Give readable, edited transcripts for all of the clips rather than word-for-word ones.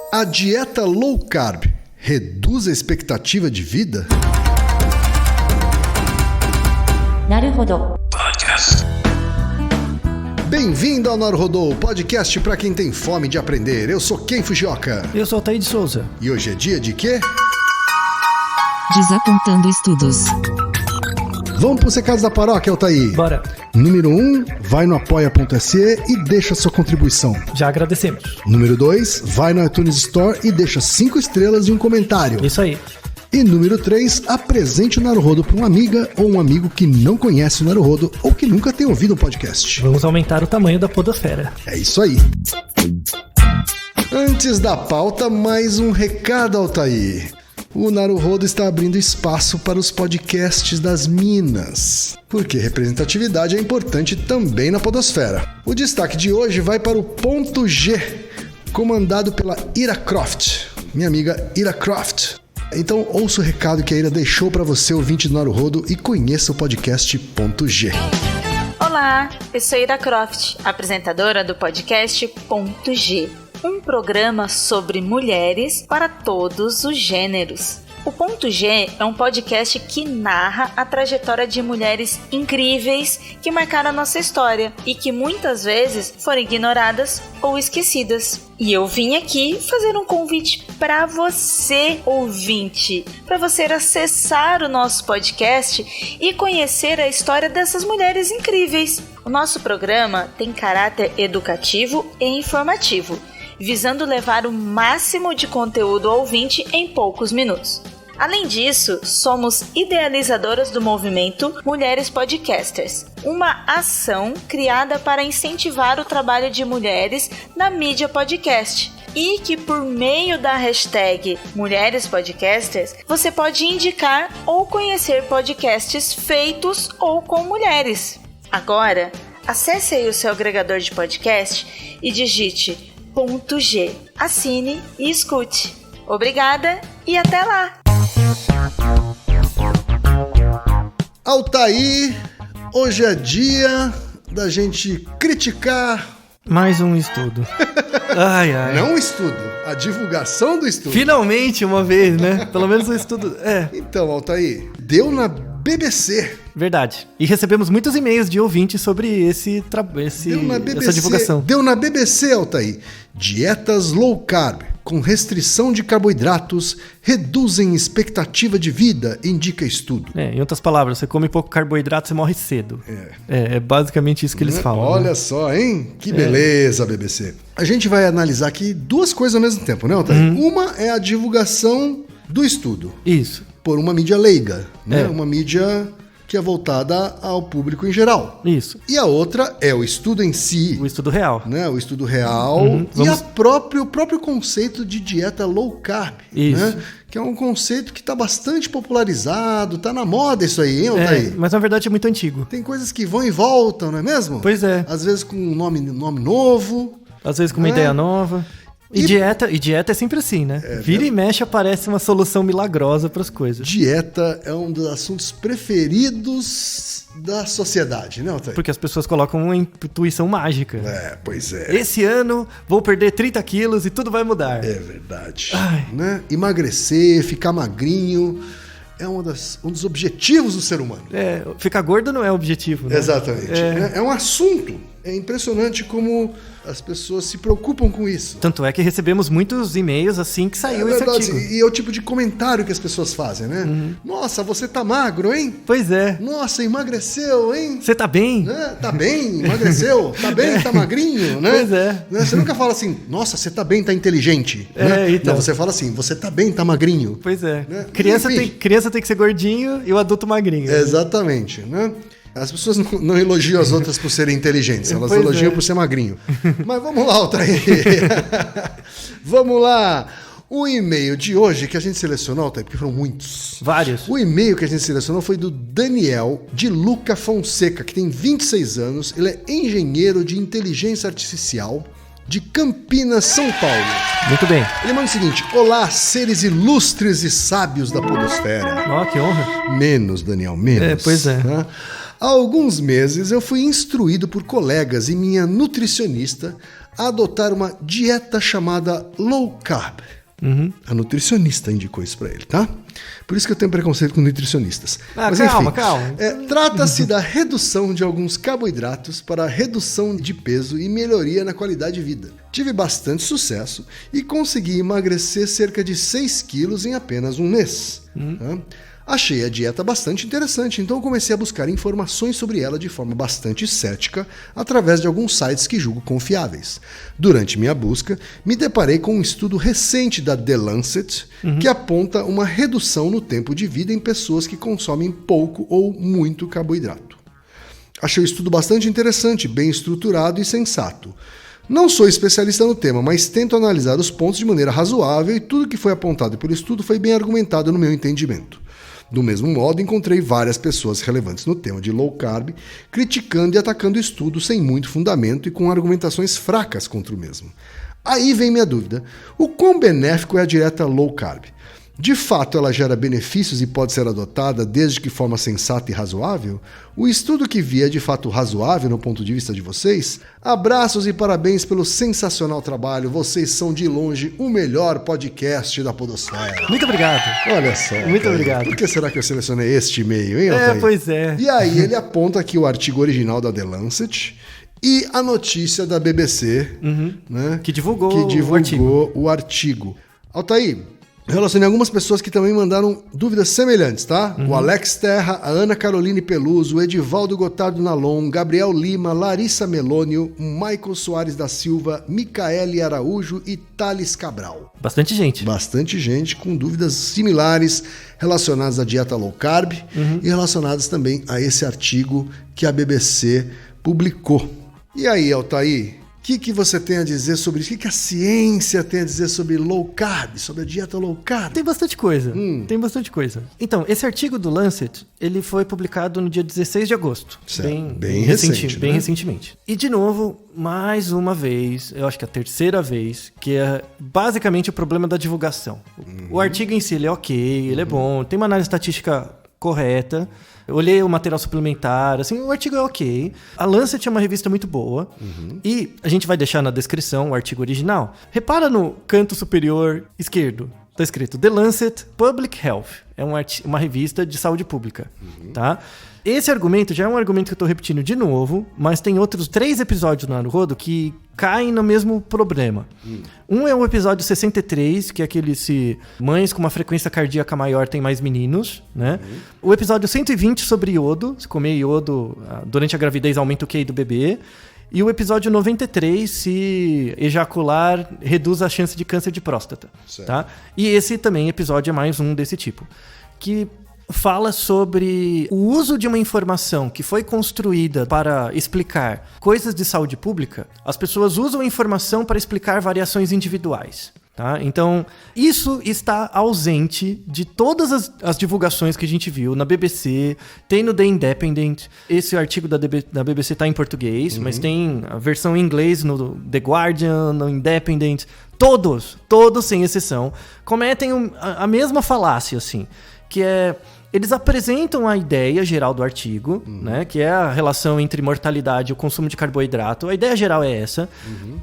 A dieta low carb reduz a expectativa de vida? Naruhodo. Bem-vindo ao Naruhodo, podcast para quem tem fome de aprender. Eu sou Ken Fujioka. Eu sou Altair de Souza. E hoje é dia de quê? Desapontando estudos. Vamos para os recados da paróquia, Altair. Bora. Número 1, vai no apoia.se e deixa sua contribuição. Já agradecemos. Número 2, vai no iTunes Store e deixa 5 estrelas e um comentário. Isso aí. E número 3, apresente o Naruhodo para uma amiga ou um amigo que não conhece o Naruhodo ou que nunca tem ouvido um podcast. Vamos aumentar o tamanho da podosfera. É isso aí. Antes da pauta, mais um recado, Altair. O Naruhodo está abrindo espaço para os podcasts das minas, porque representatividade é importante também na podosfera. O destaque de hoje vai para o Ponto G, comandado pela Ira Croft, minha amiga Ira Croft. Então ouça o recado que a Ira deixou para você, ouvinte do Naruhodo, e conheça o podcast Ponto G. Olá, eu sou Ira Croft, apresentadora do podcast Ponto G, um programa sobre mulheres para todos os gêneros. O Ponto G é um podcast que narra a trajetória de mulheres incríveis que marcaram a nossa história e que muitas vezes foram ignoradas ou esquecidas. E eu vim aqui fazer um convite para você, ouvinte, para você acessar o nosso podcast e conhecer a história dessas mulheres incríveis. O nosso programa tem caráter educativo e informativo, visando levar o máximo de conteúdo ao ouvinte em poucos minutos. Além disso, somos idealizadoras do movimento Mulheres Podcasters, uma ação criada para incentivar o trabalho de mulheres na mídia podcast. E que por meio da hashtag Mulheres Podcasters, você pode indicar ou conhecer podcasts feitos ou com mulheres. Agora, acesse aí o seu agregador de podcast e digite Ponto G, assine e escute. Obrigada e até lá! Altair, hoje é dia da gente criticar... Mais um estudo. Ai, ai. Não o estudo, a divulgação do estudo. Finalmente, uma vez, né? Pelo menos o estudo. Então, Altair, deu na BBC. Verdade. E recebemos muitos e-mails de ouvintes sobre essa divulgação. Deu na BBC, Altair. Dietas low carb, com restrição de carboidratos, reduzem expectativa de vida, indica estudo. Em outras palavras, você come pouco carboidrato, você morre cedo. É basicamente isso que eles falam. Olha né? só, hein? Que beleza, BBC. A gente vai analisar aqui duas coisas ao mesmo tempo, né, Altair? Uma é a divulgação do estudo. Isso. Por uma mídia leiga, né? Uma mídia que é voltada ao público em geral. Isso. E a outra é o estudo em si. O estudo real. Né? O estudo real e o próprio conceito de dieta low carb. Isso. Né? Que é um conceito que está bastante popularizado, está na moda isso aí, hein, Altair? Mas na verdade é muito antigo. Tem coisas que vão e voltam, não é mesmo? Pois é. Às vezes com um nome novo. Às vezes com uma ideia nova. E dieta é sempre assim, né? Vira e mexe aparece uma solução milagrosa para as coisas. Dieta é um dos assuntos preferidos da sociedade, né, Altair? Porque as pessoas colocam uma intuição mágica. Pois é. Esse ano vou perder 30 quilos e tudo vai mudar. É verdade. Né? Emagrecer, ficar magrinho... é um dos objetivos do ser humano. Ficar gordo não é objetivo, né? Exatamente. É um assunto. É impressionante como as pessoas se preocupam com isso. Tanto é que recebemos muitos e-mails assim que saiu esse artigo. E é o tipo de comentário que as pessoas fazem, né? Nossa, você tá magro, hein? Pois é. Nossa, emagreceu, hein? Você tá bem? Tá bem, emagreceu. Tá bem, tá magrinho, né? Pois é. Você nunca fala assim, nossa, você tá bem, tá inteligente. Né? Então. Não, você fala assim, você tá bem, tá magrinho. Pois é. Né? Criança tem que ser gordinho e o adulto magrinho. Exatamente, né? As pessoas não elogiam as outras por serem inteligentes, elas elogiam por ser magrinho. Mas vamos lá, Altair. Vamos lá. O e-mail de hoje que a gente selecionou, Altair, porque foram muitos. Vários. O e-mail que a gente selecionou foi do Daniel de Luca Fonseca, que tem 26 anos. Ele é engenheiro de inteligência artificial de Campinas, São Paulo. Muito bem. Ele manda o seguinte: olá, seres ilustres e sábios da podosfera. Ó, que honra. Menos, Daniel, menos. Pois é. Né? Há alguns meses eu fui instruído por colegas e minha nutricionista a adotar uma dieta chamada low carb. A nutricionista indicou isso pra ele, tá? Por isso que eu tenho preconceito com nutricionistas. Mas, calma, enfim, calma. Trata-se da redução de alguns carboidratos para redução de peso e melhoria na qualidade de vida. Tive bastante sucesso e consegui emagrecer cerca de 6 quilos em apenas um mês. Tá? Achei a dieta bastante interessante, então comecei a buscar informações sobre ela de forma bastante cética através de alguns sites que julgo confiáveis. Durante minha busca, me deparei com um estudo recente da The Lancet que aponta uma redução no tempo de vida em pessoas que consomem pouco ou muito carboidrato. Achei o estudo bastante interessante, bem estruturado e sensato. Não sou especialista no tema, mas tento analisar os pontos de maneira razoável e tudo que foi apontado pelo estudo foi bem argumentado no meu entendimento. Do mesmo modo, encontrei várias pessoas relevantes no tema de low carb criticando e atacando o estudo sem muito fundamento e com argumentações fracas contra o mesmo. Aí vem minha dúvida: o quão benéfico é a dieta low carb? De fato, ela gera benefícios e pode ser adotada desde que forma sensata e razoável? O estudo que vi é de fato razoável no ponto de vista de vocês? Abraços e parabéns pelo sensacional trabalho. Vocês são de longe o melhor podcast da podosfera. Muito obrigado. Olha só. Muito obrigado. Por que será que eu selecionei este e-mail, hein, Altair? Pois é. E aí ele aponta aqui o artigo original da The Lancet e a notícia da BBC, né, Que divulgou o artigo. Altair, eu relacionei algumas pessoas que também mandaram dúvidas semelhantes, tá? O Alex Terra, a Ana Caroline Peluso, o Edivaldo Gotardo Nalon, Gabriel Lima, Larissa Melônio, Michael Soares da Silva, Micaele Araújo e Thales Cabral. Bastante gente. Bastante gente com dúvidas similares relacionadas à dieta low carb e relacionadas também a esse artigo que a BBC publicou. E aí, Altair, o que você tem a dizer sobre isso? O que a ciência tem a dizer sobre low carb, sobre a dieta low carb? Tem bastante coisa. Tem bastante coisa. Então, esse artigo do Lancet, ele foi publicado no dia 16 de agosto. Certo. Bem recente, bem né? recentemente. E, de novo, mais uma vez, eu acho que a terceira vez, que é basicamente o problema da divulgação. O artigo em si, ele é ok, ele é bom, tem uma análise estatística correta. Eu olhei o material suplementar, assim, o artigo é ok. A Lancet é uma revista muito boa. E a gente vai deixar na descrição o artigo original. Repara no canto superior esquerdo. Tá escrito The Lancet Public Health. É uma revista de saúde pública, tá? Esse argumento já é um argumento que eu tô repetindo de novo, mas tem outros 3 episódios no Naruhodo que caem no mesmo problema. Um é o episódio 63, que é aquele se mães com uma frequência cardíaca maior têm mais meninos, né? O episódio 120 sobre iodo, se comer iodo durante a gravidez aumenta o QI do bebê. E o episódio 93, se ejacular, reduz a chance de câncer de próstata. Tá? E esse também episódio é mais um desse tipo. Que fala sobre o uso de uma informação que foi construída para explicar coisas de saúde pública. As pessoas usam a informação para explicar variações individuais. Tá? Então, isso está ausente de todas as divulgações que a gente viu na BBC, tem no The Independent, esse artigo da BBC está em português, mas tem a versão em inglês no The Guardian, no Independent, todos sem exceção, cometem a mesma falácia, assim, que é... Eles apresentam a ideia geral do artigo, né, que é a relação entre mortalidade e o consumo de carboidrato. A ideia geral é essa.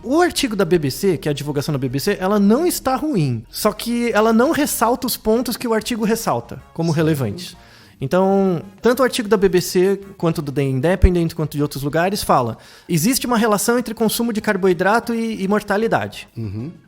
O artigo da BBC, que é a divulgação da BBC, ela não está ruim. Só que ela não ressalta os pontos que o artigo ressalta como relevantes. Então, tanto o artigo da BBC, quanto do The Independent, quanto de outros lugares, fala: existe uma relação entre consumo de carboidrato e mortalidade.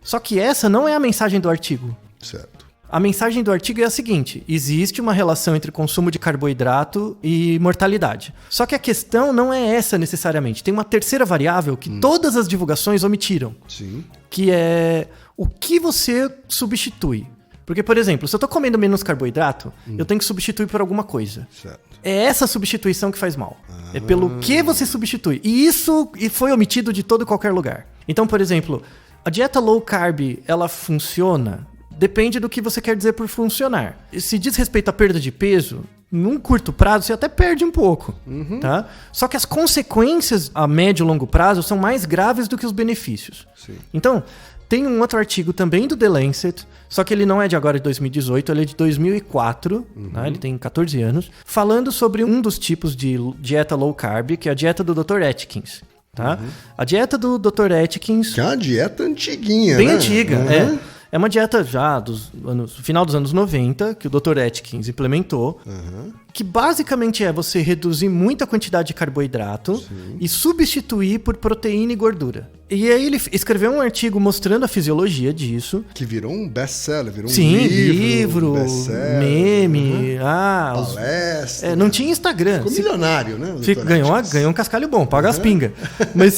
Só que essa não é a mensagem do artigo. Certo. A mensagem do artigo é a seguinte: existe uma relação entre consumo de carboidrato e mortalidade. Só que a questão não é essa necessariamente. Tem uma terceira variável que todas as divulgações omitiram. Sim. Que é o que você substitui. Porque, por exemplo, se eu tô comendo menos carboidrato, eu tenho que substituir por alguma coisa. Certo. É essa substituição que faz mal. É pelo que você substitui. E isso foi omitido de todo e qualquer lugar. Então, por exemplo, a dieta low carb, ela funciona... Depende do que você quer dizer por funcionar. Se diz respeito à perda de peso, num curto prazo você até perde um pouco, tá? Só que as consequências a médio e longo prazo são mais graves do que os benefícios. Sim. Então, Tem um outro artigo também do The Lancet, só que ele não é de agora, de 2018, ele é de 2004, né? Ele tem 14 anos, falando sobre um dos tipos de dieta low carb, que é a dieta do Dr. Atkins. Tá? A dieta do Dr. Atkins... Que é uma dieta antiguinha, bem né? antiga, É uma dieta já final dos anos 90, que o Dr. Atkins implementou, que basicamente é você reduzir muito a quantidade de carboidrato e substituir por proteína e gordura. E aí ele escreveu um artigo mostrando a fisiologia disso. Que virou um best-seller, virou um livro, best-seller, meme, palestra. não tinha Instagram. Ficou milionário, né? Ganhou um cascalho bom, paga as pingas. Mas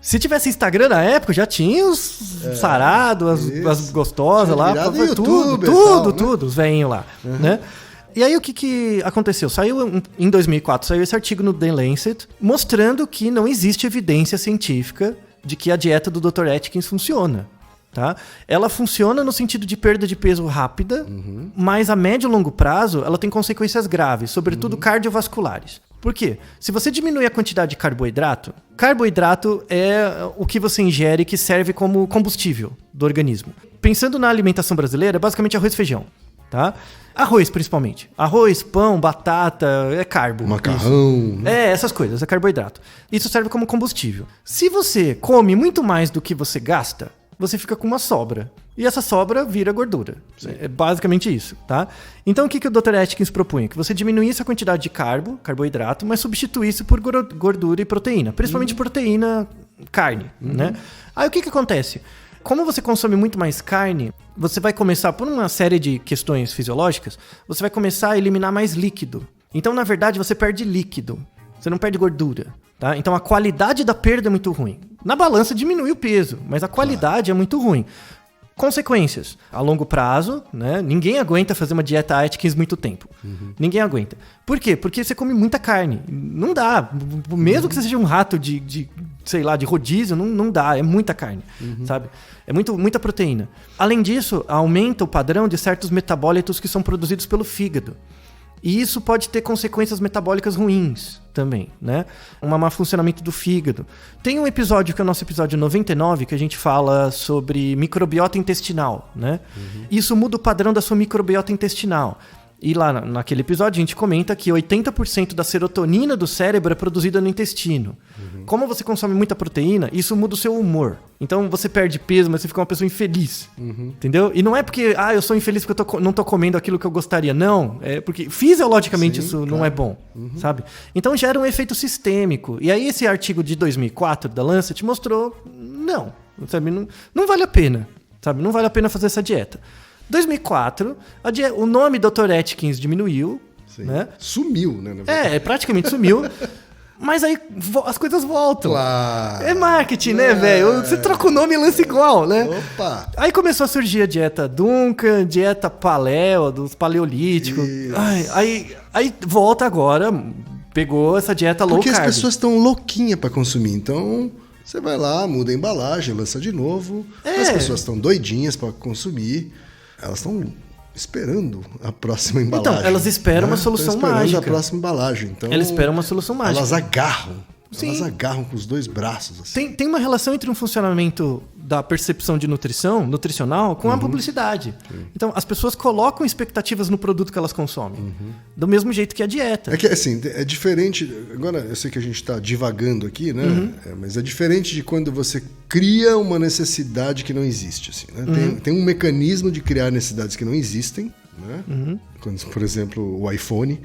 se tivesse Instagram na época, já tinha os sarados, as gostosas lá. Tudo, os velhinhos lá, né? E aí o que aconteceu? Em 2004, saiu esse artigo no The Lancet, mostrando que não existe evidência científica de que a dieta do Dr. Atkins funciona. Tá? Ela funciona no sentido de perda de peso rápida, mas a médio e longo prazo ela tem consequências graves, sobretudo cardiovasculares. Por quê? Se você diminui a quantidade de carboidrato é o que você ingere que serve como combustível do organismo. Pensando na alimentação brasileira, é basicamente arroz e feijão. Tá? Arroz, principalmente. Arroz, pão, batata, é carbo. Macarrão. Essas coisas, é carboidrato. Isso serve como combustível. Se você come muito mais do que você gasta, você fica com uma sobra. E essa sobra vira gordura. É basicamente isso, tá? Então, o que o Dr. Atkins propunha? Que você diminuísse a quantidade de carboidrato, mas substituísse por gordura e proteína. Principalmente proteína, carne, né? Aí, o que acontece? Como você consome muito mais carne, você vai começar, por uma série de questões fisiológicas, você vai começar a eliminar mais líquido. Então, na verdade, você perde líquido. Você não perde gordura. Tá? Então, a qualidade da perda é muito ruim. Na balança diminui o peso, mas a qualidade é muito ruim. Consequências. A longo prazo, né? Ninguém aguenta fazer uma dieta Atkins muito tempo. Ninguém aguenta. Por quê? Porque você come muita carne. Não dá. Mesmo que você seja um rato de rodízio, não dá. É muita carne, sabe? É muita proteína. Além disso, aumenta o padrão de certos metabólitos que são produzidos pelo fígado. E isso pode ter consequências metabólicas ruins também, né? Um mau funcionamento do fígado. Tem um episódio, que é o nosso episódio 99, que a gente fala sobre microbiota intestinal, né? Isso muda o padrão da sua microbiota intestinal. E lá naquele episódio a gente comenta que 80% da serotonina do cérebro é produzida no intestino. Como você consome muita proteína, isso muda o seu humor. Então você perde peso, mas você fica uma pessoa infeliz. Entendeu? E não é porque, eu sou infeliz porque eu não tô comendo aquilo que eu gostaria. Não, é porque fisiologicamente isso não é bom, sabe? Então gera um efeito sistêmico. E aí esse artigo de 2004 da Lancet mostrou, sabe? Não vale a pena, sabe? Não vale a pena fazer essa dieta. 2004, o nome Dr. Atkins diminuiu, né? Sumiu, né? Praticamente sumiu. Mas aí as coisas voltam. Claro. É marketing, né, velho? Você troca o nome e lança igual, né? Opa! Aí começou a surgir a dieta Duncan, dieta Paleo, dos paleolíticos. Aí volta agora, pegou essa dieta low carb. Porque as pessoas estão louquinhas pra consumir, então... Você vai lá, muda a embalagem, lança de novo. As pessoas estão doidinhas pra consumir. Elas estão esperando a próxima embalagem. Então, elas esperam uma solução mágica. A próxima embalagem. Então, elas esperam uma solução mágica. Elas agarram. Sim. Elas agarram com os dois braços. Assim. Tem uma relação entre um funcionamento da percepção de nutricional com a publicidade. Então, as pessoas colocam expectativas no produto que elas consomem. Do mesmo jeito que a dieta. É que, assim, é diferente... Agora, eu sei que a gente está divagando aqui, né? Mas é diferente de quando você cria uma necessidade que não existe. Assim, né? Tem um mecanismo de criar necessidades que não existem, né? Quando, por exemplo, o iPhone.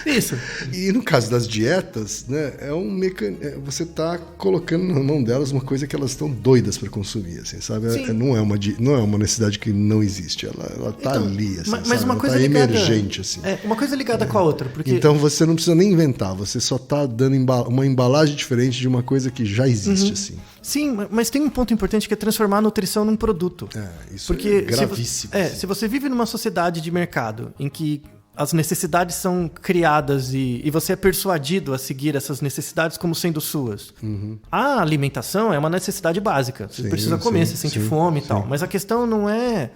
Isso. E no caso das dietas, né, você está colocando na mão delas uma coisa que elas estão doidas para consumir, assim, sabe? Não é uma necessidade que não existe, ela está ali, assim, mas uma coisa tá ligada, emergente, assim. Uma coisa ligada com a outra, porque... Então você não precisa nem inventar, você só está dando uma embalagem diferente de uma coisa que já existe, assim. Sim, mas tem um ponto importante que é transformar a nutrição num produto. Isso porque é gravíssimo. Se você vive numa sociedade de mercado em que as necessidades são criadas e você é persuadido a seguir essas necessidades como sendo suas. A alimentação é uma necessidade básica. Você precisa comer, você sente fome e tal. Mas a questão não é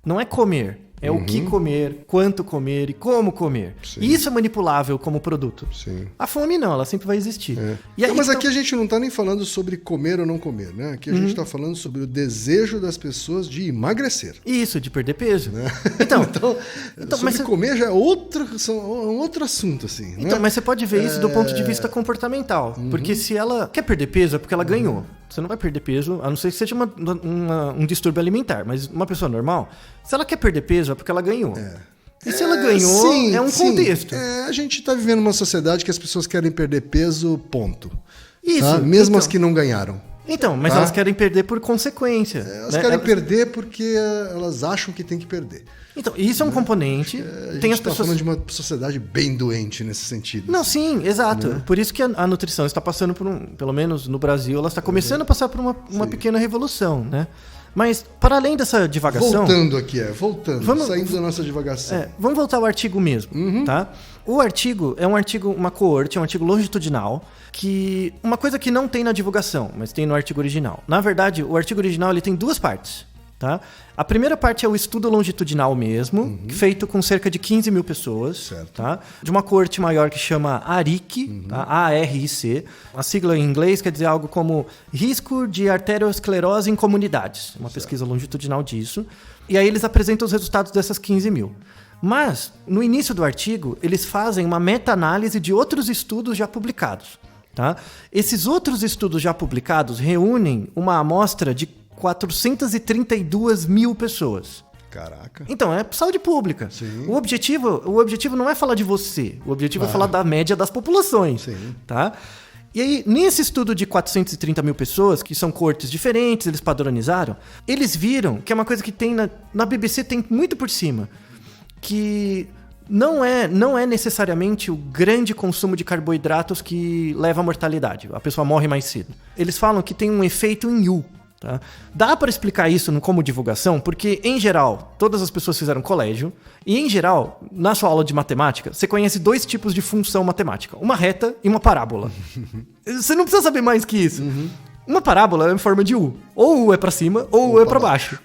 Não é comer. É o que comer, quanto comer e como comer. Sim. E isso é manipulável como produto. Sim. A fome não, ela sempre vai existir. E aí, Não, mas aqui a gente não está nem falando sobre comer ou não comer, né? Aqui a gente está falando sobre o desejo das pessoas de emagrecer. Isso, de perder peso. Né? Então, sobre mas comer já é um outro assunto, assim. Então, né? mas você pode ver isso do ponto de vista comportamental. Porque se ela quer perder peso, é porque ela ganhou. Você não vai perder peso, a não ser que seja um distúrbio alimentar. Mas uma pessoa normal, se ela quer perder peso, é porque ela ganhou. E se ela ganhou, sim, é um contexto. A gente está vivendo uma sociedade que as pessoas querem perder peso, ponto. Isso. Tá? Mesmo então, as que não ganharam. Então, mas Tá? elas querem perder por consequência. Elas né? querem perder porque elas acham que tem que perder. Então, isso é um componente. A Tem gente as está pessoas. falando de uma sociedade bem doente nesse sentido. Não, assim. sim, exato. Por isso que a nutrição está passando por pelo menos no Brasil, ela está começando a passar por uma pequena revolução, né? Mas, para além dessa divagação... Voltando, saindo da nossa divagação. Vamos voltar ao artigo mesmo, tá? O artigo é um artigo, uma coorte, é um artigo longitudinal, que uma coisa que não tem na divulgação, mas tem no artigo original. Na verdade, o artigo original ele tem duas partes. Tá? A primeira parte é o estudo longitudinal mesmo, feito com cerca de 15 mil pessoas, tá? De uma coorte maior que chama ARIC, tá? ARIC. A sigla em inglês quer dizer algo como Risco de Arteriosclerose em Comunidades. Uma pesquisa longitudinal disso. E aí eles apresentam os resultados dessas 15 mil. Mas, no início do artigo, eles fazem uma meta-análise de outros estudos já publicados. Tá? Esses outros estudos já publicados reúnem uma amostra de 432 mil pessoas. Caraca. Então, é saúde pública. Sim. O objetivo não é falar de você. O objetivo é falar da média das populações. Sim. Tá? E aí, nesse estudo de 430 mil pessoas, que são coortes diferentes, eles padronizaram, eles viram que é uma coisa que tem na BBC, tem muito por cima, que não é necessariamente o grande consumo de carboidratos que leva à mortalidade. A pessoa morre mais cedo. Eles falam que tem um efeito em U. Tá? Dá para explicar isso como divulgação, porque, em geral, todas as pessoas fizeram colégio, e, em geral, na sua aula de matemática, você conhece dois tipos de função matemática, uma reta e uma parábola. Você não precisa saber mais que isso. Uma parábola é em forma de U. Ou o U é para cima, ou o U é para baixo.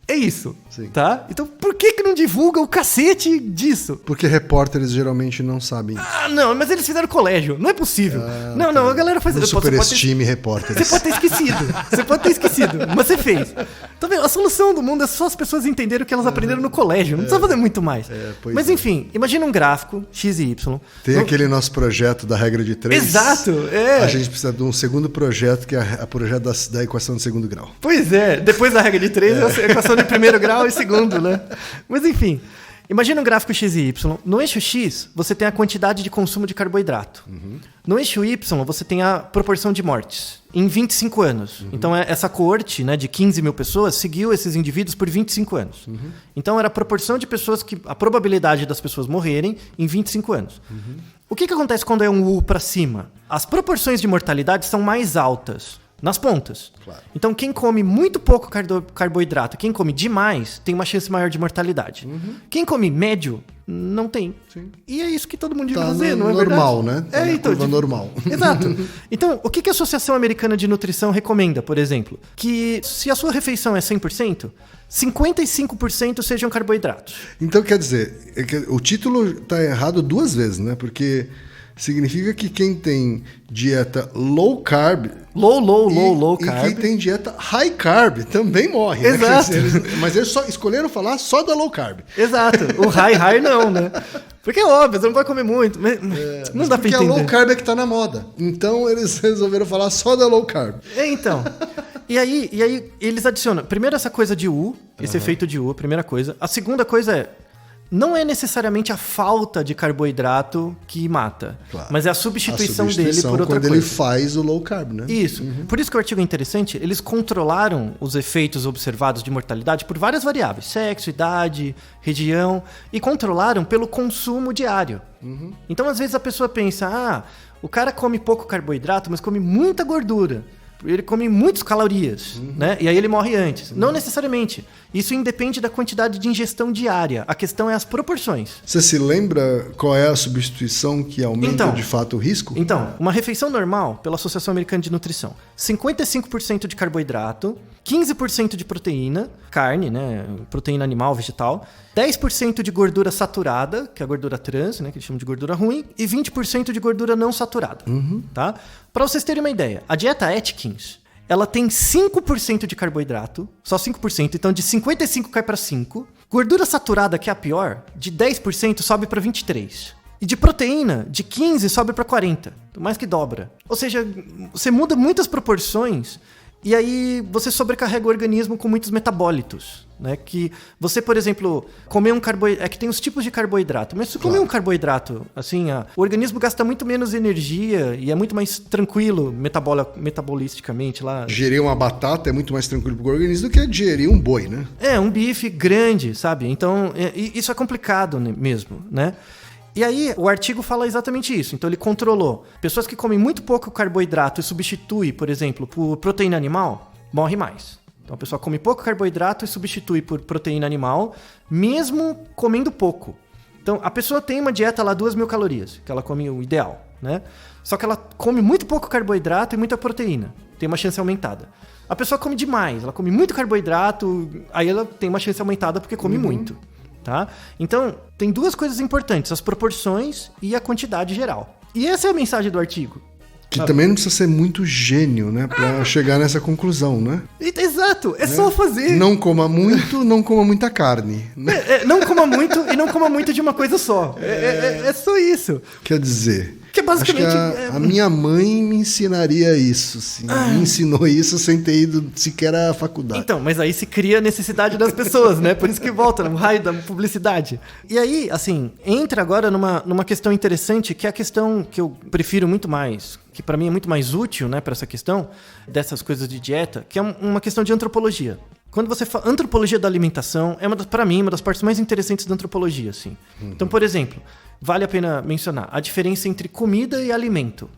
É isso, Sim. tá? Então por que não divulga o cacete disso? Porque repórteres geralmente não sabem. Ah, não, mas eles fizeram colégio, não é possível. Não, a galera faz... Não superestime repórteres. Você pode ter esquecido, mas você fez. Tá vendo? A solução do mundo é só as pessoas entenderem o que elas aprenderam no colégio, não precisa fazer muito mais. Mas enfim, imagina um gráfico, x e y. Tem aquele nosso projeto da regra de 3. Exato, A gente precisa de um segundo projeto, que é a projeto da equação de segundo grau. Pois é, depois da regra de 3, é a equação de primeiro grau e segundo, né? Mas enfim, imagina um gráfico x e y. No eixo x, você tem a quantidade de consumo de carboidrato. No eixo y, você tem a proporção de mortes em 25 anos. Então, essa coorte, né, de 15 mil pessoas seguiu esses indivíduos por 25 anos. Então, era a proporção de pessoas a probabilidade das pessoas morrerem em 25 anos. O que acontece quando é um U para cima? As proporções de mortalidade são mais altas nas pontas. Claro. Então, quem come muito pouco carboidrato, quem come demais, tem uma chance maior de mortalidade. Quem come médio, não tem. Sim. E é isso que todo mundo devia Tá fazer, não é normal, verdade? né? Tá na curva normal. Exato. Então, o que a Associação Americana de Nutrição recomenda, por exemplo? Que se a sua refeição é 100%, 55% sejam carboidratos. Então, quer dizer, o título está errado duas vezes, né? Porque significa que quem tem dieta low carb... Low carb. E quem tem dieta high carb também morre. Exato. Né? Mas eles só escolheram falar só da low carb. Exato. O high não, né? Porque é óbvio, você não vai comer muito. Mas não dá pra entender. Porque a low carb é que tá na moda. Então eles resolveram falar só da low carb. Então. E aí eles adicionam, primeiro essa coisa de U, esse efeito de U, a primeira coisa. A segunda coisa é, não é necessariamente a falta de carboidrato que mata, Claro. mas é a substituição dele por outra quando coisa. ele faz o low carb, né? Isso. Por isso que o artigo é interessante, eles controlaram os efeitos observados de mortalidade por várias variáveis, sexo, idade, região, e controlaram pelo consumo diário. Então, às vezes, a pessoa pensa, o cara come pouco carboidrato, mas come muita gordura. ele come muitas calorias, né? E aí ele morre antes. Não necessariamente. Isso independe da quantidade de ingestão diária. A questão é as proporções. Você se lembra qual é a substituição que aumenta de fato o risco? Então, uma refeição normal, pela Associação Americana de Nutrição, 55% de carboidrato, 15% de proteína, carne, né? Proteína animal, vegetal, 10% de gordura saturada, que é a gordura trans, né? Que eles chamam de gordura ruim, e 20% de gordura não saturada, tá? Para vocês terem uma ideia, a dieta Atkins, ela tem 5% de carboidrato, só 5%, então de 55 cai para 5. Gordura saturada, que é a pior, de 10% sobe para 23%. E de proteína, de 15% sobe para 40%, mais que dobra. Ou seja, você muda muitas proporções e aí você sobrecarrega o organismo com muitos metabólitos, né? Que você, por exemplo, comer um carboidrato... É que tem os tipos de carboidrato, mas se você comer um carboidrato, assim, o organismo gasta muito menos energia e é muito mais tranquilo metabolisticamente lá. Digerir uma batata é muito mais tranquilo pro organismo do que digerir um boi, né? É, um bife grande, sabe? Então, isso é complicado mesmo, né? E aí, o artigo fala exatamente isso. Então, ele controlou. Pessoas que comem muito pouco carboidrato e substitui, por exemplo, por proteína animal, morre mais. Então, a pessoa come pouco carboidrato e substitui por proteína animal, mesmo comendo pouco. Então, a pessoa tem uma dieta lá, 2.000 calorias, que ela come o ideal, né? Só que ela come muito pouco carboidrato e muita proteína. Tem uma chance aumentada. A pessoa come demais. Ela come muito carboidrato, aí ela tem uma chance aumentada porque come muito. Tá? Então, tem duas coisas importantes, as proporções e a quantidade geral. E essa é a mensagem do artigo. Que também não precisa ser muito gênio, né? Pra chegar nessa conclusão, né? Exato, é só fazer. Não coma muito, não coma muita carne. Né? Não coma muito e não coma muito de uma coisa só. É só isso. Quer dizer... Que basicamente... Acho que a minha mãe me ensinaria isso, assim. Me ensinou isso sem ter ido sequer à faculdade. Então, mas aí se cria a necessidade das pessoas, né? Por isso que volta no raio da publicidade. E aí, assim, entra agora numa questão interessante, que é a questão que eu prefiro muito mais, que para mim é muito mais útil, né, para essa questão dessas coisas de dieta, que é uma questão de antropologia. Quando você fala antropologia da alimentação, para mim, uma das partes mais interessantes da antropologia, assim. Então, por exemplo, vale a pena mencionar a diferença entre comida e alimento.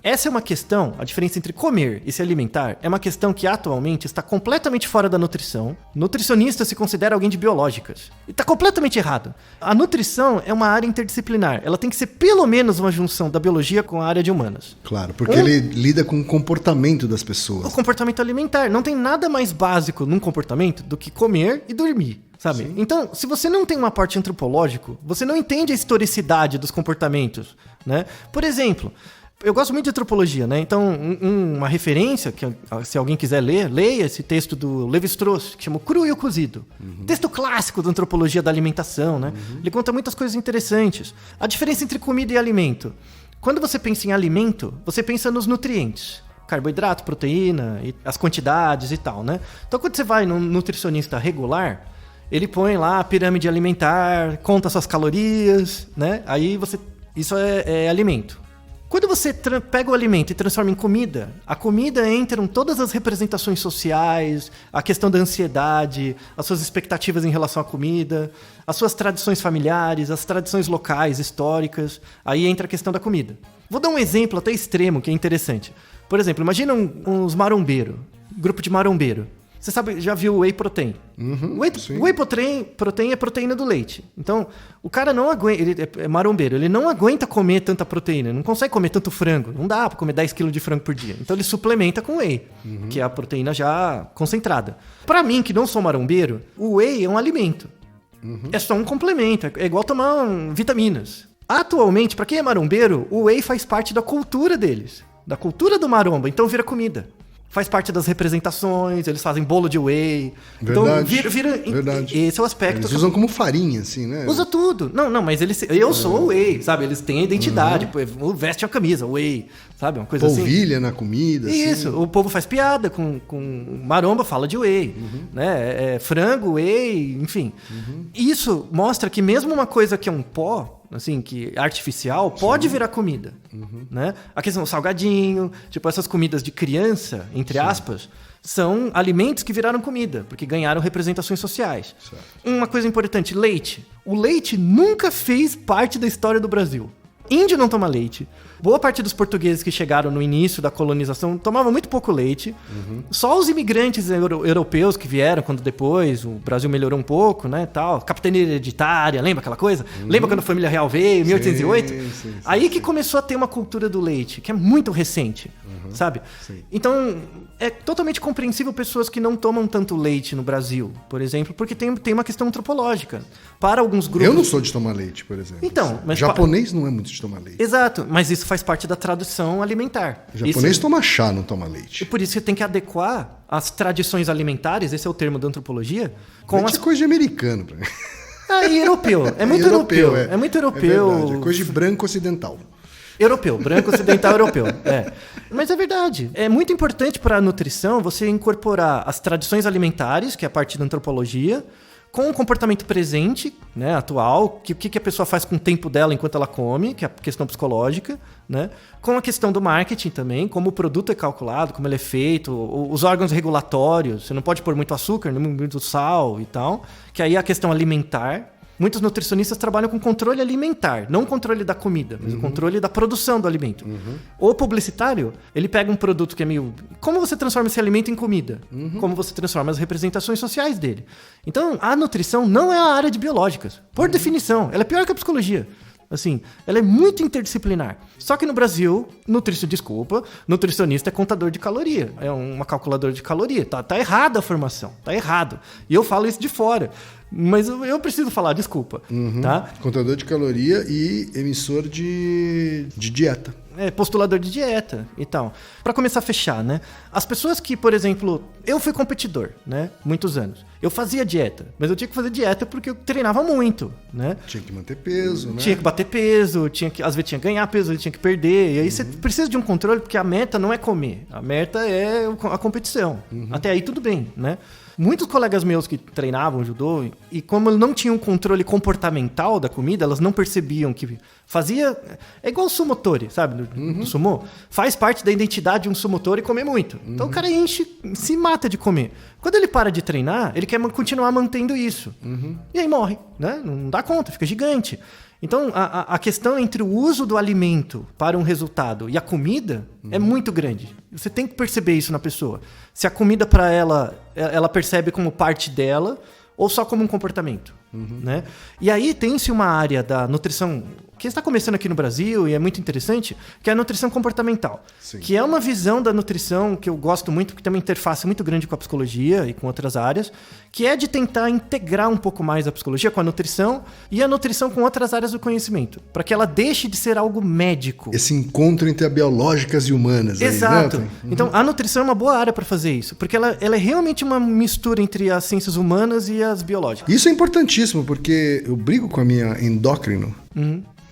Essa é uma questão, a diferença entre comer e se alimentar, é uma questão que atualmente está completamente fora da nutrição. Nutricionista se considera alguém de biológicas. E está completamente errado. A nutrição é uma área interdisciplinar. Ela tem que ser pelo menos uma junção da biologia com a área de humanas. Claro, porque ele lida com o comportamento das pessoas. O comportamento alimentar. Não tem nada mais básico num comportamento do que comer e dormir. Sabe? Sim. Então, se você não tem um aporte antropológico, você não entende a historicidade dos comportamentos, né? Por exemplo, eu gosto muito de antropologia, né? Então, uma referência, que se alguém quiser ler, leia esse texto do Levi-Strauss, que chama O Cru e o Cozido. Texto clássico da antropologia da alimentação, né? Ele conta muitas coisas interessantes. A diferença entre comida e alimento. Quando você pensa em alimento, você pensa nos nutrientes. Carboidrato, proteína, e as quantidades e tal, né? Então, quando você vai num nutricionista regular, ele põe lá a pirâmide alimentar, conta suas calorias, né? Aí isso é alimento. Quando você pega o alimento e transforma em comida, a comida entram todas as representações sociais, a questão da ansiedade, as suas expectativas em relação à comida, as suas tradições familiares, as tradições locais, históricas. Aí entra a questão da comida. Vou dar um exemplo até extremo que é interessante. Por exemplo, imagina uns marombeiros, grupo de marombeiro. Você sabe, já viu o whey protein? Whey protein é proteína do leite. Então, o cara não aguenta, ele é marombeiro, ele não aguenta comer tanta proteína, não consegue comer tanto frango, não dá para comer 10 kg de frango por dia. Então, ele suplementa com whey, que é a proteína já concentrada. Para mim, que não sou marombeiro, o whey é um alimento. É só um complemento, é igual tomar vitaminas. Atualmente, para quem é marombeiro, o whey faz parte da cultura deles, da cultura do maromba, então vira comida. Faz parte das representações, eles fazem bolo de whey. Verdade, então, verdade. Esse é o aspecto. Eles usam como farinha, assim, né? Usa tudo. Não, mas eu sou o whey, sabe? Eles têm a identidade. Veste a camisa, whey, sabe? Uma coisa polvilha na comida. Isso. Assim. O povo faz piada com maromba, fala de whey. Né? Frango, whey, enfim. Isso mostra que mesmo uma coisa que é um pó, assim, que é artificial, pode virar comida, né? A questão do salgadinho, tipo essas comidas de criança, entre aspas, são alimentos que viraram comida, porque ganharam representações sociais. Certo. Uma coisa importante, leite. O leite nunca fez parte da história do Brasil. Índio não toma leite. Boa parte dos portugueses que chegaram no início da colonização tomavam muito pouco leite. Só os imigrantes europeus que vieram quando depois o Brasil melhorou um pouco, né, tal. Capitania hereditária, lembra aquela coisa? Lembra quando a família real veio, em 1808? Sim, Aí que começou a ter uma cultura do leite, que é muito recente, sabe? Sim. Então, é totalmente compreensível pessoas que não tomam tanto leite no Brasil, por exemplo, porque tem uma questão antropológica. Para alguns grupos... Eu não sou de tomar leite, por exemplo. Então, mas japonês não é muito de tomar leite. Exato, mas isso faz parte da tradição alimentar. O japonês toma chá, não toma leite. E por isso você tem que adequar as tradições alimentares, esse é o termo da antropologia, com leite é coisa de americano pra mim. E europeu. É muito europeu. É muito europeu. É verdade, é coisa de branco ocidental. Europeu, branco ocidental europeu. Mas é verdade. É muito importante para a nutrição você incorporar as tradições alimentares, que é a parte da antropologia, com o comportamento presente, né, atual, o que a pessoa faz com o tempo dela enquanto ela come, que é a questão psicológica, né, com a questão do marketing também, como o produto é calculado, como ele é feito, os órgãos regulatórios, você não pode pôr muito açúcar, muito sal e tal, que aí é a questão alimentar. Muitos nutricionistas trabalham com controle alimentar, não o controle da comida, mas o controle da produção do alimento. O publicitário, ele pega um produto que é meio... Como você transforma esse alimento em comida? Como você transforma as representações sociais dele? Então, a nutrição não é a área de biológicas. Por definição, ela é pior que a psicologia. Assim, ela é muito interdisciplinar. Só que no Brasil, nutricionista é contador de caloria. É uma calculadora de caloria. Tá errada a formação. Tá errado. E eu falo isso de fora. Mas eu preciso falar, desculpa. Tá? Contador de caloria e emissor de dieta. Postulador de dieta e tal. Pra começar a fechar, né? As pessoas que, por exemplo... Eu fui competidor, né? Muitos anos. Eu fazia dieta. Mas eu tinha que fazer dieta porque eu treinava muito, né? Tinha que manter peso, né? Tinha que bater peso, às vezes tinha que ganhar peso, tinha que perder. E aí você precisa de um controle porque a meta não é comer. A meta é a competição. Até aí tudo bem, né? Muitos colegas meus que treinavam judô, e como não tinham um controle comportamental da comida, elas não percebiam que fazia... É igual o sumotori, sabe? Do sumô. Faz parte da identidade de um sumotori comer muito. Então o cara se mata de comer. Quando ele para de treinar, ele quer continuar mantendo isso. E aí morre, né? Não dá conta, fica gigante. Então, a questão entre o uso do alimento para um resultado e a comida é muito grande. Você tem que perceber isso na pessoa. Se a comida para ela percebe como parte dela ou só como um comportamento. Né? E aí tem-se uma área da nutrição que está começando aqui no Brasil e é muito interessante, que é a nutrição comportamental. Sim. Que é uma visão da nutrição que eu gosto muito, porque tem uma interface muito grande com a psicologia e com outras áreas, que é de tentar integrar um pouco mais a psicologia com a nutrição e a nutrição com outras áreas do conhecimento, para que ela deixe de ser algo médico. Esse encontro entre a biológicas e humanas. Exato. Aí, né? Então, a nutrição é uma boa área para fazer isso, porque ela é realmente uma mistura entre as ciências humanas e as biológicas. Isso é importantíssimo, porque eu brigo com a minha endócrino,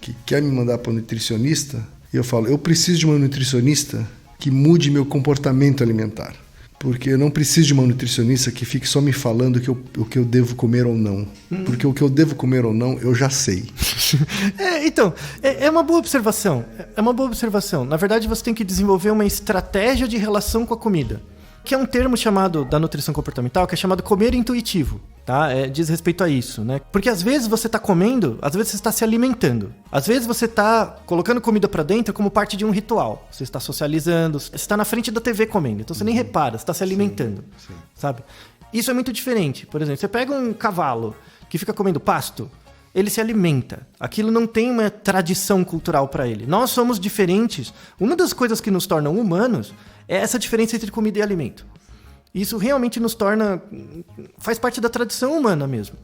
que quer me mandar para um nutricionista, e eu falo, eu preciso de uma nutricionista que mude meu comportamento alimentar. Porque eu não preciso de uma nutricionista que fique só me falando o que eu devo comer ou não. Porque o que eu devo comer ou não, eu já sei. Então, é uma boa observação. É uma boa observação. Na verdade, você tem que desenvolver uma estratégia de relação com a comida, que é um termo chamado da nutrição comportamental, que é chamado comer intuitivo, tá? Diz respeito a isso, né? Porque às vezes você está comendo, às vezes você está se alimentando. Às vezes você está colocando comida para dentro como parte de um ritual. Você está socializando, você está na frente da TV comendo, então você nem repara, você está se alimentando, sabe? Isso é muito diferente. Por exemplo, você pega um cavalo que fica comendo pasto, ele se alimenta. Aquilo não tem uma tradição cultural para ele. Nós somos diferentes. Uma das coisas que nos tornam humanos é essa diferença entre comida e alimento. Isso realmente nos torna... faz parte da tradição humana mesmo.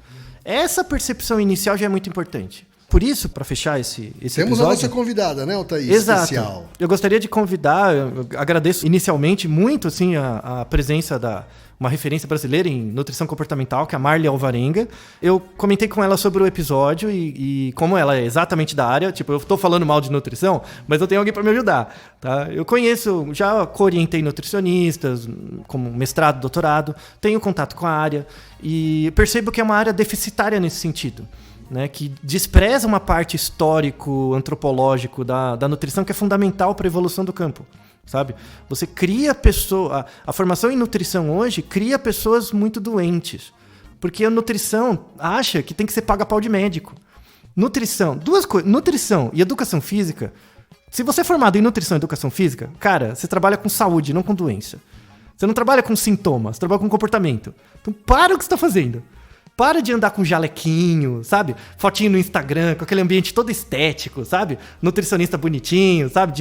Essa percepção inicial já é muito importante. Por isso, para fechar esse Temos episódio... a nossa convidada, né, Altair? Exato. Especial. Eu gostaria de convidar, eu agradeço inicialmente muito assim, a presença da... uma referência brasileira em nutrição comportamental, que é a Marli Alvarenga. Eu comentei com ela sobre o episódio e como ela é exatamente da área, tipo, eu estou falando mal de nutrição, mas eu tenho alguém para me ajudar, tá? Eu conheço, já orientei nutricionistas, como mestrado, doutorado, tenho contato com a área e percebo que é uma área deficitária nesse sentido, né? Que despreza uma parte histórico-antropológico da nutrição que é fundamental para a evolução do campo. Sabe? Você cria pessoas... A formação em nutrição hoje cria pessoas muito doentes. Porque a nutrição acha que tem que ser paga pau de médico. Nutrição, duas coisas. Nutrição e educação física. Se você é formado em nutrição e educação física, cara, você trabalha com saúde, não com doença. Você não trabalha com sintomas, você trabalha com comportamento. Então para o que você tá fazendo. Para de andar com jalequinho, sabe? Fotinho no Instagram, com aquele ambiente todo estético, sabe? Nutricionista bonitinho, sabe?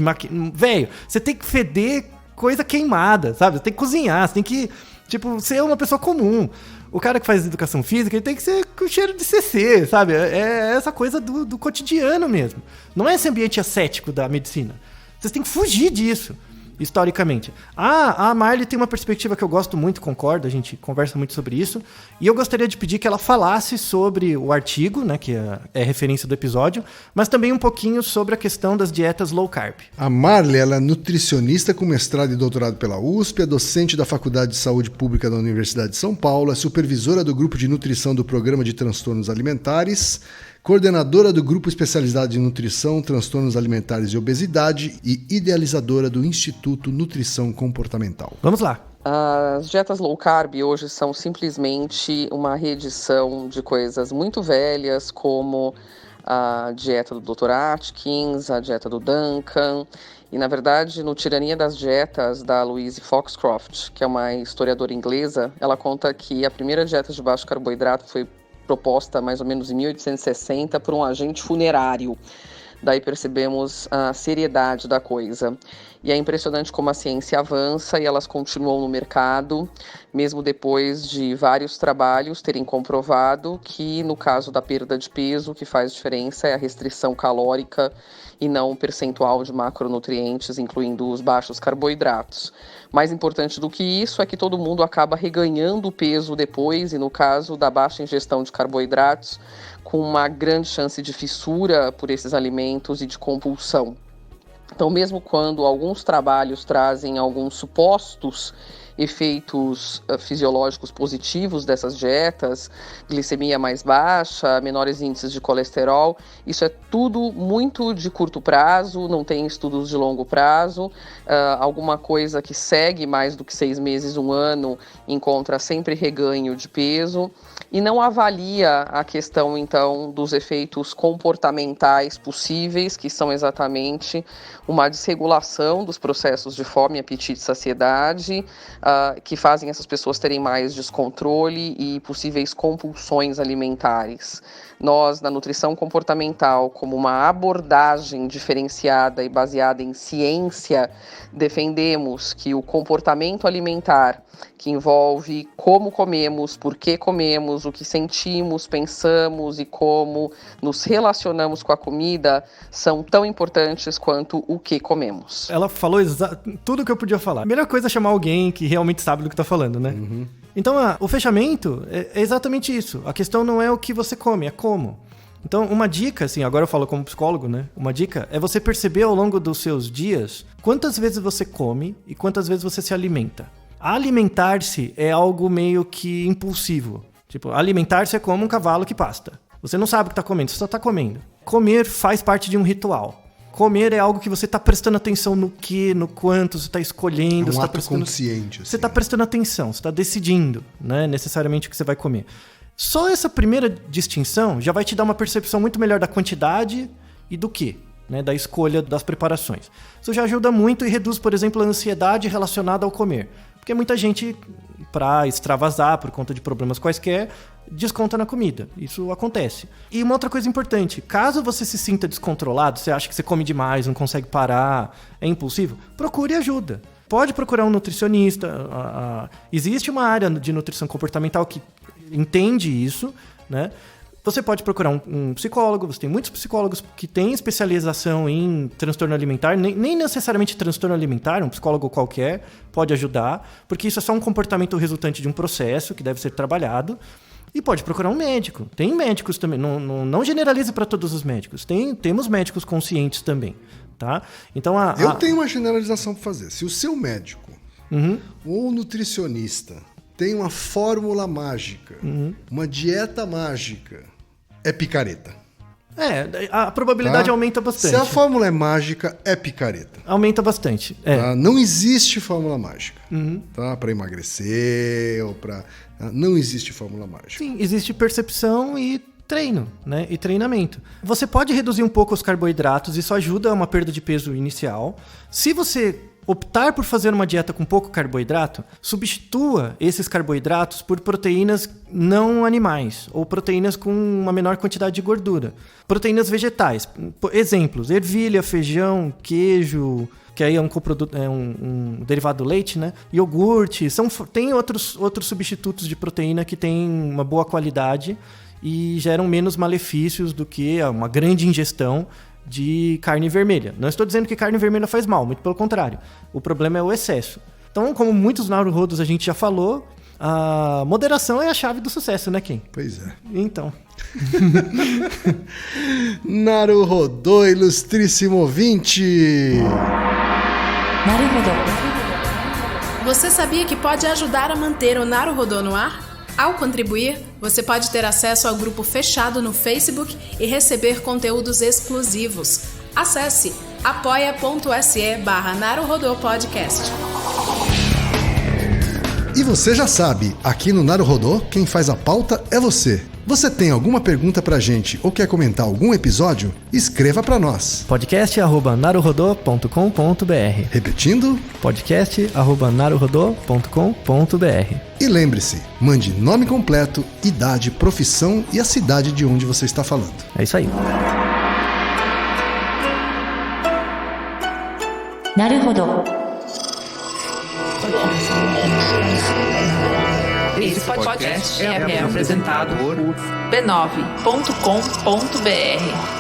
Velho, você tem que feder coisa queimada, sabe? Você tem que cozinhar, você tem que, tipo, ser uma pessoa comum. O cara que faz educação física, ele tem que ser com cheiro de CC, sabe? É essa coisa do cotidiano mesmo. Não é esse ambiente ascético da medicina. Vocês têm que fugir disso, historicamente. A Marli tem uma perspectiva que eu gosto muito, concordo, a gente conversa muito sobre isso. E eu gostaria de pedir que ela falasse sobre o artigo, né, que é referência do episódio, mas também um pouquinho sobre a questão das dietas low carb. A Marli, ela é nutricionista com mestrado e doutorado pela USP, é docente da Faculdade de Saúde Pública da Universidade de São Paulo, é supervisora do Grupo de Nutrição do Programa de Transtornos Alimentares, coordenadora do Grupo Especializado em Nutrição, Transtornos Alimentares e Obesidade e idealizadora do Instituto Nutrição Comportamental. Vamos lá. As dietas low carb hoje são simplesmente uma reedição de coisas muito velhas, como a dieta do Dr. Atkins, a dieta do Duncan. E, na verdade, no Tirania das Dietas, da Louise Foxcroft, que é uma historiadora inglesa, ela conta que a primeira dieta de baixo carboidrato foi proposta mais ou menos em 1860 por um agente funerário. Daí percebemos a seriedade da coisa. E é impressionante como a ciência avança e elas continuam no mercado, mesmo depois de vários trabalhos terem comprovado que, no caso da perda de peso, o que faz diferença é a restrição calórica e não o percentual de macronutrientes, incluindo os baixos carboidratos. Mais importante do que isso é que todo mundo acaba reganhando peso depois, e no caso da baixa ingestão de carboidratos, com uma grande chance de fissura por esses alimentos e de compulsão. Então, mesmo quando alguns trabalhos trazem alguns supostos efeitos fisiológicos positivos dessas dietas, glicemia mais baixa, menores índices de colesterol, isso é tudo muito de curto prazo, não tem estudos de longo prazo. Alguma coisa que segue mais do que 6 meses, 1 ano, encontra sempre reganho de peso e não avalia a questão, então, dos efeitos comportamentais possíveis, que são exatamente uma desregulação dos processos de fome, apetite e saciedade, que fazem essas pessoas terem mais descontrole e possíveis compulsões alimentares. Nós, na nutrição comportamental, como uma abordagem diferenciada e baseada em ciência, defendemos que o comportamento alimentar, que envolve como comemos, por que comemos, o que sentimos, pensamos e como nos relacionamos com a comida, são tão importantes quanto o que comemos. Ela falou tudo o que eu podia falar. A melhor coisa é chamar alguém que realmente sabe do que tá falando, né? Uhum. Então, o fechamento é exatamente isso. A questão não é o que você come, é como. Então, uma dica, assim, agora eu falo como psicólogo, né? Uma dica é você perceber ao longo dos seus dias quantas vezes você come e quantas vezes você se alimenta. Alimentar-se é algo meio que impulsivo. Tipo, alimentar-se é como um cavalo que pasta. Você não sabe o que tá comendo, você só tá comendo. Comer faz parte de um ritual. Comer é algo que você tá prestando atenção no que, no quanto, você tá escolhendo. É um você ato tá consciente. Você tá prestando atenção, você tá decidindo, né, necessariamente o que você vai comer. Só essa primeira distinção já vai te dar uma percepção muito melhor da quantidade e do que, né, da escolha das preparações. Isso já ajuda muito e reduz, por exemplo, a ansiedade relacionada ao comer. Porque muita gente, para extravasar por conta de problemas quaisquer, desconta na comida. Isso acontece. E uma outra coisa importante, caso você se sinta descontrolado, você acha que você come demais, não consegue parar, é impulsivo, procure ajuda. Pode procurar um nutricionista. Existe uma área de nutrição comportamental que entende isso, né? Você pode procurar um psicólogo, você tem muitos psicólogos que têm especialização em transtorno alimentar, nem necessariamente transtorno alimentar, um psicólogo qualquer pode ajudar, porque isso é só um comportamento resultante de um processo que deve ser trabalhado. E pode procurar um médico. Tem médicos também, não generalize para todos os médicos. Temos médicos conscientes também, tá? Então eu tenho uma generalização para fazer. Se o seu médico ou nutricionista tem uma fórmula mágica, uma dieta mágica, é picareta. A probabilidade aumenta bastante. Se a fórmula é mágica, é picareta. Aumenta bastante. Tá? Não existe fórmula mágica. Tá? Para emagrecer ou para... Não existe fórmula mágica. Sim, existe percepção e treino, né? E treinamento. Você pode reduzir um pouco os carboidratos, isso ajuda a uma perda de peso inicial. Se você optar por fazer uma dieta com pouco carboidrato, substitua esses carboidratos por proteínas não animais ou proteínas com uma menor quantidade de gordura. Proteínas vegetais. Exemplos: ervilha, feijão, queijo, que aí é um derivado do leite, né? Iogurte. Tem outros substitutos de proteína que têm uma boa qualidade e geram menos malefícios do que uma grande ingestão de carne vermelha. Não estou dizendo que carne vermelha faz mal, muito pelo contrário. O problema é o excesso. Então, como muitos naruhodos a gente já falou, a moderação é a chave do sucesso, né, Ken? Pois é. Então. Naruhodô, ilustríssimo ouvinte! Naruhodo. Você sabia que pode ajudar a manter o Naruhodô no ar? Ao contribuir, você pode ter acesso ao grupo fechado no Facebook e receber conteúdos exclusivos. Acesse apoia.se/Naruhodô Podcast. E você já sabe, aqui no Naruhodô, quem faz a pauta é você. Você tem alguma pergunta pra gente ou quer comentar algum episódio? Escreva pra nós. podcast@naruhodô.com.br. Repetindo? podcast@naruhodô.com.br. E lembre-se, mande nome completo, idade, profissão e a cidade de onde você está falando. É isso aí. Naruhodo. Esse podcast é apresentado por b9.com.br.